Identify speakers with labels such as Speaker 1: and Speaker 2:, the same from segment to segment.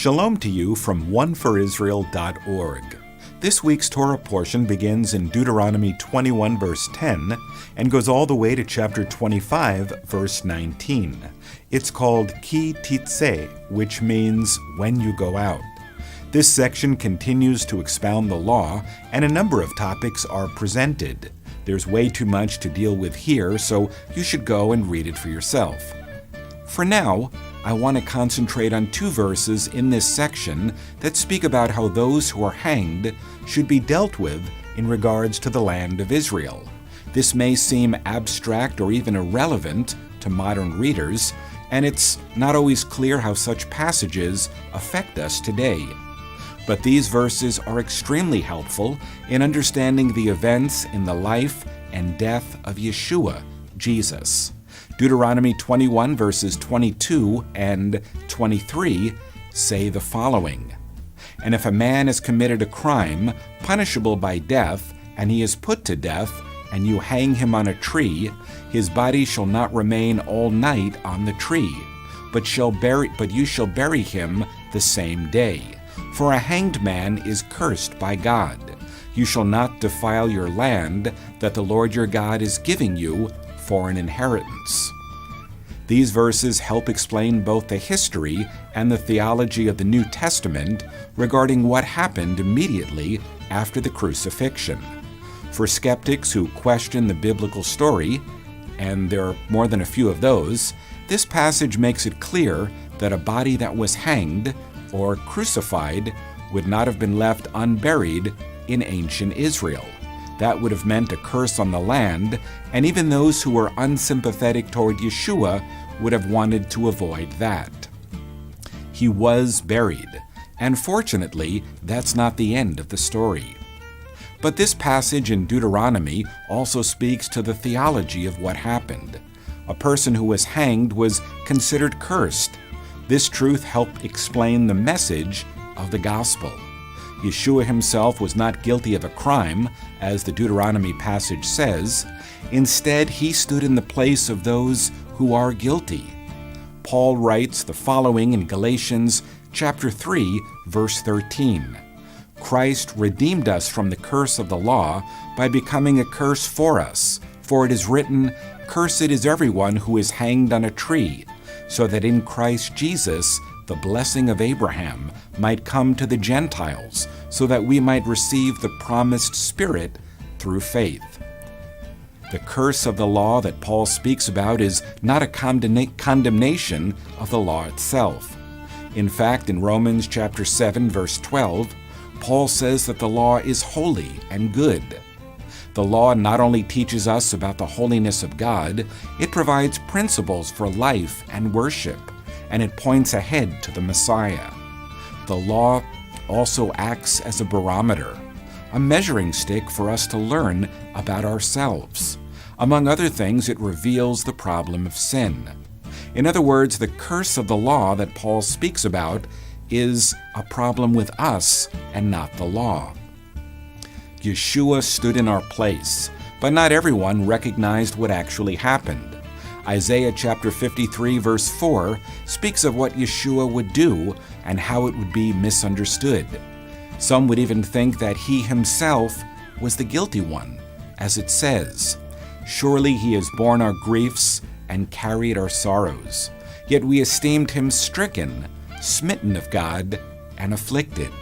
Speaker 1: Shalom to you from oneforisrael.org. This week's Torah portion begins in Deuteronomy 21 verse 10 and goes all the way to chapter 25 verse 19. It's called Ki Titzeh, which means when you go out. This section continues to expound the law, and a number of topics are presented. There's way too much to deal with here, so you should go and read it for yourself. For now, I want to concentrate on two verses in this section that speak about how those who are hanged should be dealt with in regards to the land of Israel. This may seem abstract or even irrelevant to modern readers, and it's not always clear how such passages affect us today. But these verses are extremely helpful in understanding the events in the life and death of Yeshua, Jesus. Deuteronomy 21 verses 22 and 23 say the following: "And if a man has committed a crime punishable by death, and he is put to death, and you hang him on a tree, his body shall not remain all night on the tree, but you shall bury him the same day. For a hanged man is cursed by God. You shall not defile your land that the Lord your God is giving you for an inheritance." These verses help explain both the history and the theology of the New Testament regarding what happened immediately after the crucifixion. For skeptics who question the biblical story, and there are more than a few of those, this passage makes it clear that a body that was hanged or crucified would not have been left unburied in ancient Israel. That would have meant a curse on the land, and even those who were unsympathetic toward Yeshua would have wanted to avoid that. He was buried, and fortunately, that's not the end of the story. But this passage in Deuteronomy also speaks to the theology of what happened. A person who was hanged was considered cursed. This truth helped explain the message of the gospel. Yeshua himself was not guilty of a crime, as the Deuteronomy passage says. Instead, he stood in the place of those who are guilty. Paul writes the following in Galatians chapter 3, verse 13. "Christ redeemed us from the curse of the law by becoming a curse for us. For it is written, 'Cursed is everyone who is hanged on a tree,' so that in Christ Jesus the blessing of Abraham might come to the Gentiles, so that we might receive the promised Spirit through faith." The curse of the law that Paul speaks about is not a condemnation of the law itself. In fact, in Romans chapter 7, verse 12, Paul says that the law is holy and good. The law not only teaches us about the holiness of God, it provides principles for life and worship, and it points ahead to the Messiah. The law also acts as a barometer, a measuring stick for us to learn about ourselves. Among other things, it reveals the problem of sin. In other words, the curse of the law that Paul speaks about is a problem with us and not the law. Yeshua stood in our place, but not everyone recognized what actually happened. Isaiah chapter 53 verse 4 speaks of what Yeshua would do and how it would be misunderstood. Some would even think that he himself was the guilty one, as it says, "Surely he has borne our griefs and carried our sorrows. Yet we esteemed him stricken, smitten of God, and afflicted."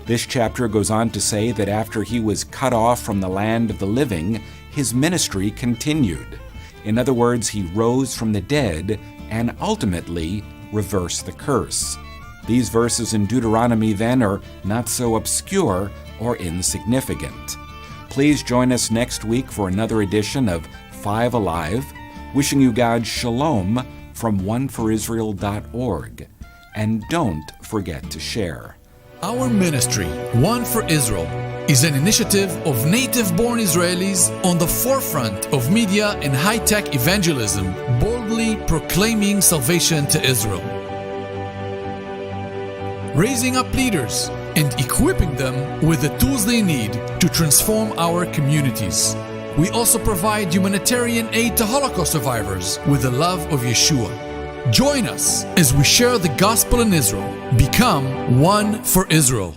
Speaker 1: This chapter goes on to say that after he was cut off from the land of the living, his ministry continued. In other words, he rose from the dead and ultimately reversed the curse. These verses in Deuteronomy then are not so obscure or insignificant. Please join us next week for another edition of 5 Alive, wishing you God's shalom from oneforisrael.org. And don't forget to share.
Speaker 2: Our ministry, One for Israel, is an initiative of native-born Israelis on the forefront of media and high-tech evangelism, boldly proclaiming salvation to Israel. Raising up leaders and equipping them with the tools they need to transform our communities. We also provide humanitarian aid to Holocaust survivors with the love of Yeshua. Join us as we share the gospel in Israel. Become one for Israel.